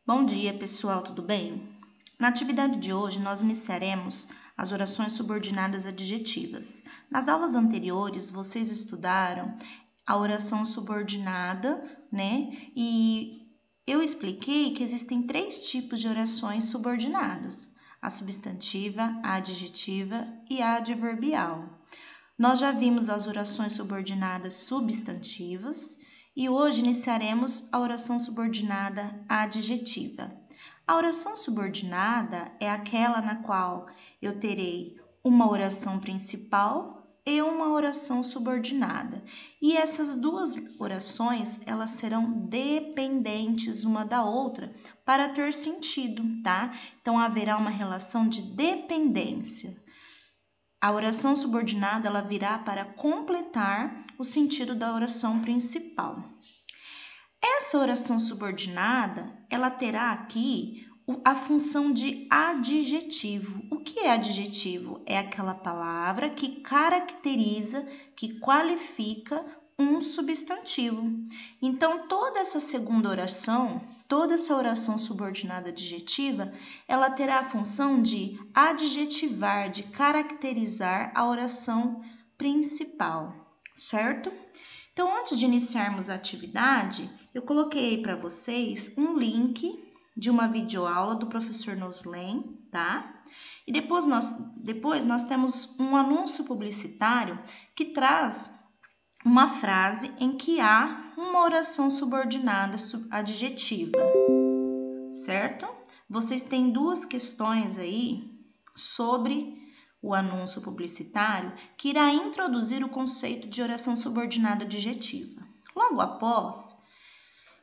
Bom dia, pessoal, tudo bem? Na atividade de hoje, nós iniciaremos as orações subordinadas adjetivas. Nas aulas anteriores, vocês estudaram a oração subordinada, né? E eu expliquei que existem 3 tipos de orações subordinadas: a substantiva, a adjetiva e a adverbial. Nós já vimos as orações subordinadas substantivas e hoje iniciaremos a oração subordinada adjetiva. A oração subordinada é aquela na qual eu terei uma oração principal e uma oração subordinada. E essas duas orações, elas serão dependentes uma da outra para ter sentido, tá? Então haverá uma relação de dependência. A oração subordinada ela virá para completar o sentido da oração principal. Essa oração subordinada, ela terá aqui a função de adjetivo. O que é adjetivo? É aquela palavra que caracteriza, que qualifica um substantivo. Então, toda essa segunda oração, toda essa oração subordinada adjetiva, ela terá a função de adjetivar, de caracterizar a oração principal, certo? Então, antes de iniciarmos a atividade, eu coloquei para vocês um link de uma videoaula do professor Noslen, tá? E depois nós temos um anúncio publicitário que traz uma frase em que há uma oração subordinada adjetiva, certo? Vocês têm 2 questões aí sobre o anúncio publicitário que irá introduzir o conceito de oração subordinada adjetiva. Logo após,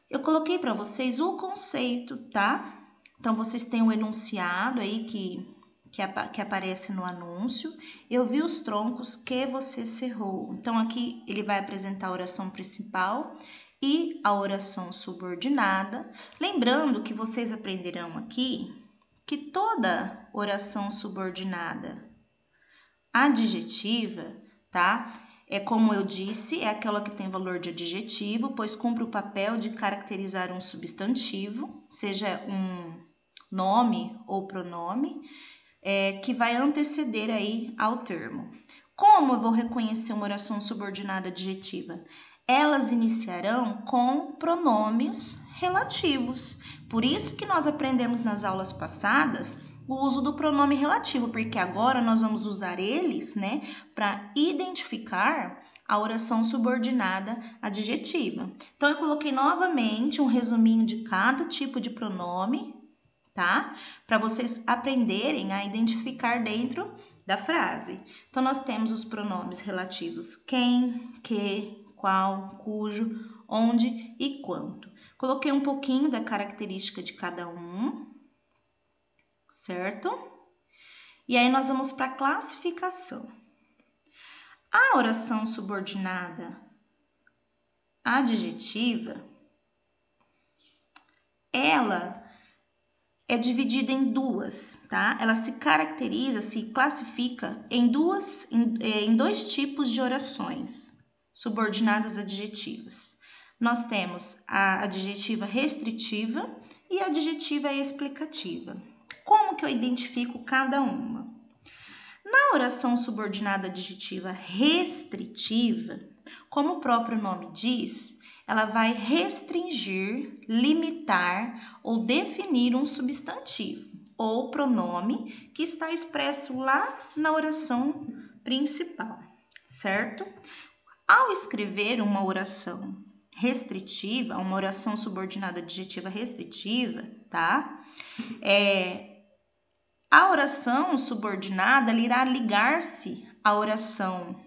eu coloquei para vocês o conceito, tá? Então, vocês têm o enunciado aí que aparece no anúncio. Eu vi os troncos que você cerrou. Então, aqui ele vai apresentar a oração principal e a oração subordinada. Lembrando que vocês aprenderão aqui que toda oração subordinada adjetiva, tá? É como eu disse, é aquela que tem valor de adjetivo, pois cumpre o papel de caracterizar um substantivo, seja um nome ou pronome, que vai anteceder aí ao termo. Como eu vou reconhecer uma oração subordinada adjetiva? Elas iniciarão com pronomes relativos. Por isso que nós aprendemos nas aulas passadas o uso do pronome relativo, porque agora nós vamos usar eles, né, para identificar a oração subordinada adjetiva. Então, eu coloquei novamente um resuminho de cada tipo de pronome, tá? Para vocês aprenderem a identificar dentro da frase. Então, nós temos os pronomes relativos quem, que, qual, cujo, onde e quanto. Coloquei um pouquinho da característica de cada um, certo? E aí nós vamos para a classificação. A oração subordinada adjetiva, ela é dividida em 2, tá? Ela se caracteriza, se classifica em 2 tipos de orações subordinadas adjetivas. Nós temos a adjetiva restritiva e a adjetiva explicativa. Como que eu identifico cada uma? Na oração subordinada adjetiva restritiva, como o próprio nome diz, ela vai restringir, limitar ou definir um substantivo ou pronome que está expresso lá na oração principal, certo? Ao escrever uma oração restritiva, uma oração subordinada adjetiva restritiva, tá? A oração subordinada irá ligar-se à oração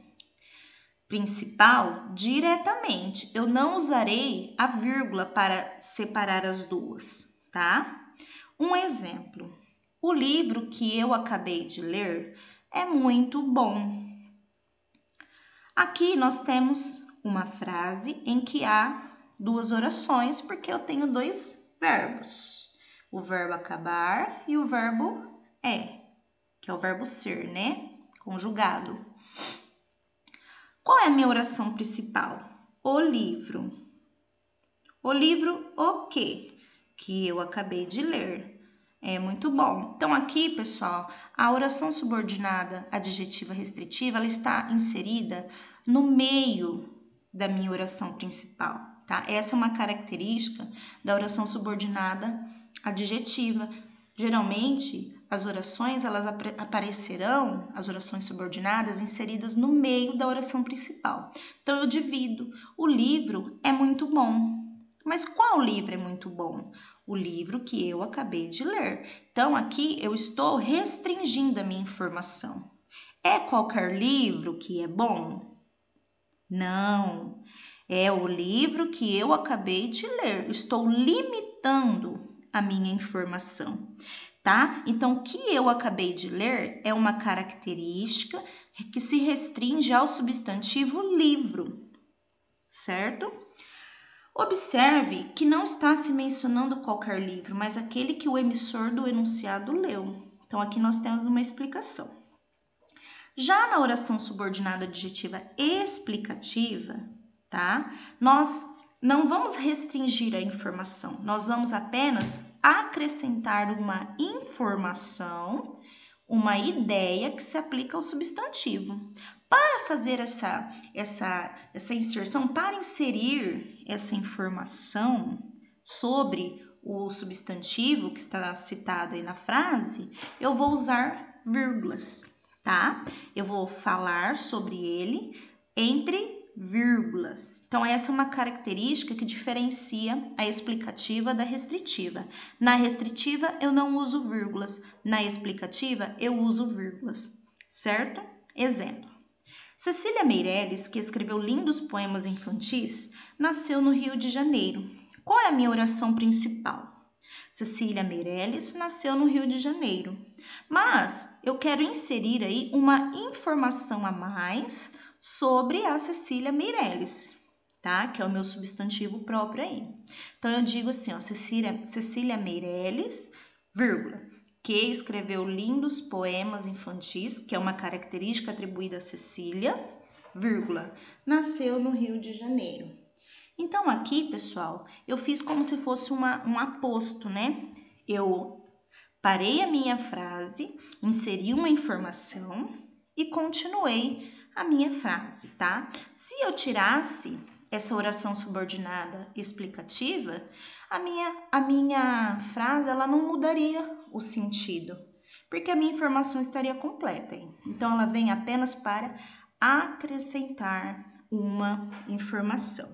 principal diretamente. Eu não usarei a vírgula para separar as duas, tá? Um exemplo. O livro que eu acabei de ler é muito bom. Aqui nós temos uma frase em que há 2 orações, porque eu tenho 2 verbos. O verbo acabar e o verbo que é o verbo ser, né? Conjugado. Qual é a minha oração principal? O livro. O livro o quê? que eu acabei de ler. É muito bom. Então, aqui, pessoal, a oração subordinada adjetiva restritiva, ela está inserida no meio da minha oração principal, tá? Essa é uma característica da oração subordinada adjetiva. Geralmente, as orações, elas aparecerão, as orações subordinadas, inseridas no meio da oração principal. Então, eu divido. O livro é muito bom. Mas qual livro é muito bom? O livro que eu acabei de ler. Então, aqui eu estou restringindo a minha informação. É qualquer livro que é bom? Não. É o livro que eu acabei de ler. Estou limitando a minha informação, tá? Então, o que eu acabei de ler é uma característica que se restringe ao substantivo livro, certo? Observe que não está se mencionando qualquer livro, mas aquele que o emissor do enunciado leu. Então, aqui nós temos uma explicação. Já na oração subordinada adjetiva explicativa, tá? Nós não vamos restringir a informação, nós vamos apenas acrescentar uma informação, uma ideia que se aplica ao substantivo. Para fazer essa inserção, para inserir essa informação sobre o substantivo que está citado aí na frase, eu vou usar vírgulas, tá? Eu vou falar sobre ele entre vírgulas. Então, essa é uma característica que diferencia a explicativa da restritiva. Na restritiva, eu não uso vírgulas. Na explicativa, eu uso vírgulas, certo? Exemplo. Cecília Meirelles, que escreveu lindos poemas infantis, nasceu no Rio de Janeiro. Qual é a minha oração principal? Cecília Meirelles nasceu no Rio de Janeiro. Mas eu quero inserir aí uma informação a mais sobre a Cecília Meirelles, tá? Que é o meu substantivo próprio aí. Então, eu digo assim, ó, Cecília Meirelles, vírgula, que escreveu lindos poemas infantis, que é uma característica atribuída a Cecília, vírgula, nasceu no Rio de Janeiro. Então, aqui, pessoal, eu fiz como se fosse um aposto, né? Eu parei a minha frase, inseri uma informação e continuei a minha frase, tá? Se eu tirasse essa oração subordinada explicativa, a minha frase ela não mudaria o sentido, porque a minha informação estaria completa. Então, ela vem apenas para acrescentar uma informação,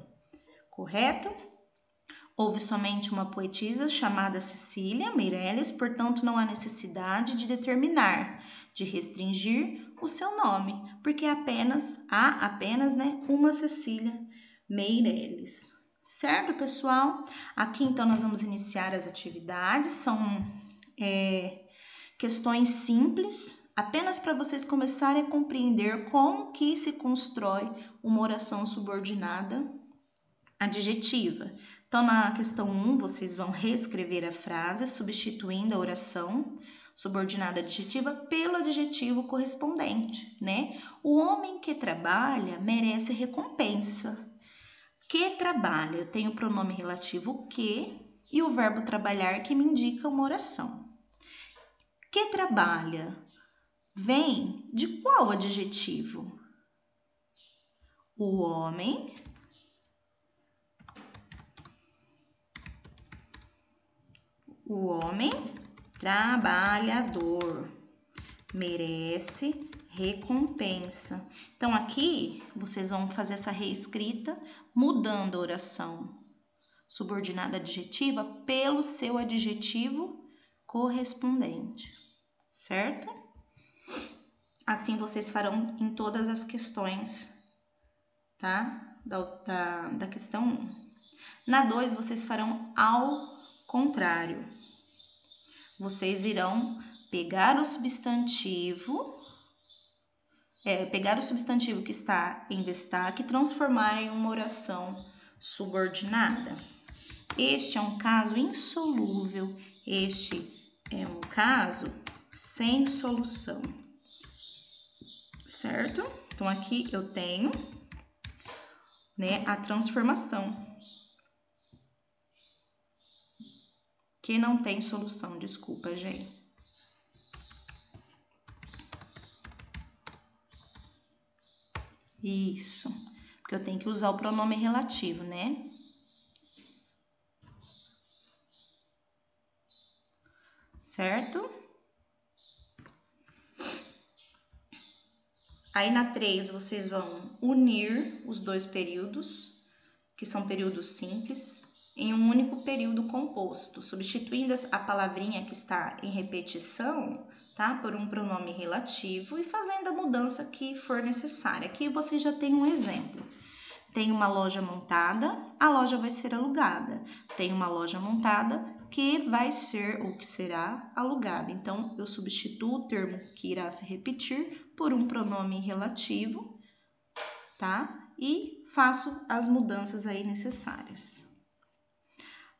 correto? Houve somente uma poetisa chamada Cecília Meirelles, portanto, não há necessidade de determinar, de restringir o seu nome, porque há apenas uma Cecília Meirelles. Certo, pessoal? Aqui, então, nós vamos iniciar as atividades. São questões simples, apenas para vocês começarem a compreender como que se constrói uma oração subordinada adjetiva. Então, na questão 1, vocês vão reescrever a frase, substituindo a oração subordinada adjetiva pelo adjetivo correspondente, né? O homem que trabalha merece recompensa. Que trabalha? Eu tenho o pronome relativo que e o verbo trabalhar que me indica uma oração. Que trabalha? Vem de qual adjetivo? O homem trabalhador merece recompensa. Então, aqui, vocês vão fazer essa reescrita, mudando a oração subordinada adjetiva pelo seu adjetivo correspondente, certo? Assim, vocês farão em todas as questões, tá? Da questão 1. Na 2, vocês farão ao contrário. Vocês irão pegar o substantivo que está em destaque e transformar em uma oração subordinada. Este é um caso insolúvel, este é um caso sem solução, certo? Então, aqui eu tenho, a transformação. Que não tem solução, desculpa, gente. Isso, porque eu tenho que usar o pronome relativo, né? Certo? Aí na 3 vocês vão unir os dois períodos, que são períodos simples, em um único período composto, substituindo a palavrinha que está em repetição, tá? Por um pronome relativo e fazendo a mudança que for necessária. Aqui vocês já têm um exemplo. Tem uma loja montada, a loja vai ser alugada. Tem uma loja montada que vai ser ou que será alugada. Então, eu substituo o termo que irá se repetir por um pronome relativo, tá? E faço as mudanças aí necessárias.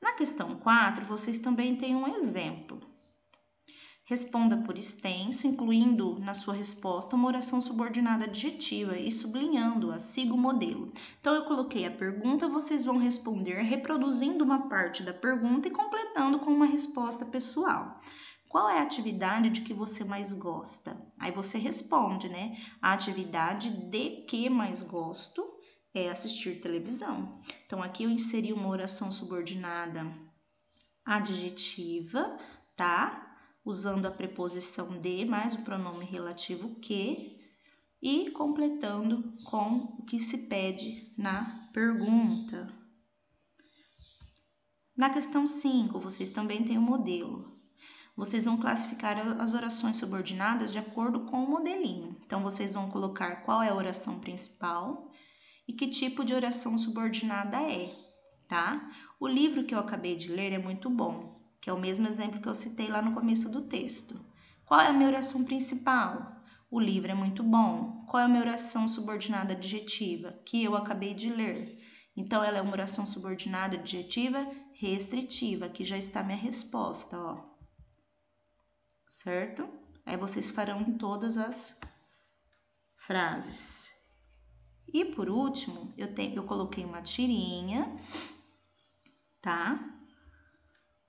Na questão 4, vocês também têm um exemplo. Responda por extenso, incluindo na sua resposta uma oração subordinada adjetiva e sublinhando-a, siga o modelo. Então, eu coloquei a pergunta, vocês vão responder reproduzindo uma parte da pergunta e completando com uma resposta pessoal. Qual é a atividade de que você mais gosta? Aí você responde, né? A atividade de que mais gosto é assistir televisão. Então, aqui eu inseri uma oração subordinada adjetiva, tá? Usando a preposição de mais o pronome relativo que e completando com o que se pede na pergunta. Na questão 5, vocês também têm um modelo. Vocês vão classificar as orações subordinadas de acordo com o modelinho. Então, vocês vão colocar qual é a oração principal e que tipo de oração subordinada é, tá? O livro que eu acabei de ler é muito bom, que é o mesmo exemplo que eu citei lá no começo do texto. Qual é a minha oração principal? O livro é muito bom. Qual é a minha oração subordinada adjetiva? Que eu acabei de ler. Então, ela é uma oração subordinada adjetiva restritiva, que já está minha resposta, ó. Certo? Aí vocês farão em todas as frases. E por último, eu coloquei uma tirinha, tá?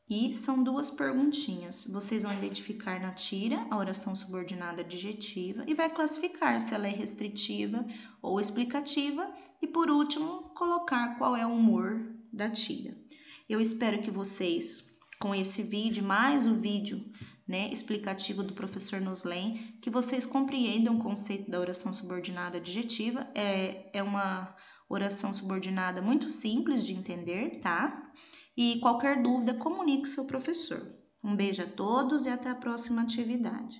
E são duas perguntinhas. Vocês vão identificar na tira a oração subordinada adjetiva e vai classificar se ela é restritiva ou explicativa. E por último, colocar qual é o humor da tira. Eu espero que vocês, com esse vídeo, mais o vídeo, né, explicativo do professor Noslen, que vocês compreendam o conceito da oração subordinada adjetiva. É uma oração subordinada muito simples de entender, tá? E qualquer dúvida, comunique ao seu professor. Um beijo a todos e até a próxima atividade.